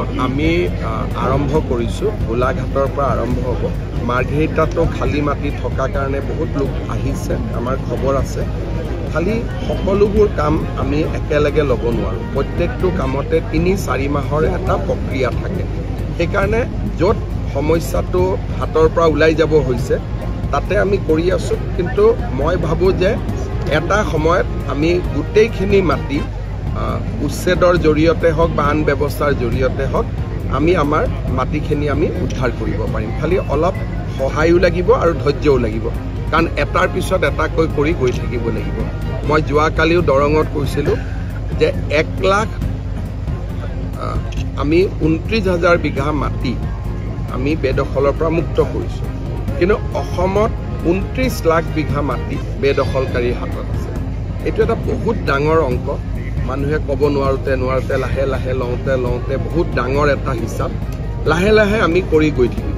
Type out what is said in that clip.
আমি আৰম্ভ কৰিছোঁ গোলাঘাটৰ পৰা আৰম্ভ হ'ব। মাৰ্ঘেৰিটাতো খালী মাটি থকাৰ কাৰণে বহুত লোক আহিছে, আমাৰ খবৰ আছে। খালি সকলোবোৰ কাম আমি একেলগে ল'ব নোৱাৰোঁ। প্ৰত্যেকটো কামতে ৩-৪ মাহৰ এটা প্ৰক্ৰিয়া থাকে। সেইকাৰণে য'ত সমস্যাটো হাতৰ পৰা ওলাই যাব হৈছে তাতে আমি কৰি আছোঁ। কিন্তু মই ভাবোঁ যে এটা সময়ত আমি গোটেইখিনি মাটি উচ্ছেদৰ জৰিয়তে হওক বা আন ব্যৱস্থাৰ জৰিয়তে হওক আমি আমাৰ মাটিখিনি আমি উদ্ধাৰ কৰিব পাৰিম। খালি অলপ সহায়ো লাগিব আৰু ধৈৰ্যও লাগিব, কাৰণ এটাৰ পিছত এটাকৈ কৰি গৈ থাকিব লাগিব। মই যোৱাকালিও দৰঙত কৈছিলোঁ যে ১ লাখ আমি ২৯,০০০ বিঘা মাটি আমি বেদখলৰ পৰা মুক্ত কৰিছোঁ, কিন্তু অসমত ২৯ লাখ বিঘা মাটি বেদখলকাৰীৰ হাতত আছে। এইটো এটা বহুত ডাঙৰ অংক। মানুহে ক'ব নোৱাৰোঁতে লাহে লাহে লওঁতে বহুত ডাঙৰ এটা হিচাপ লাহে লাহে আমি কৰি গৈ থাকিম।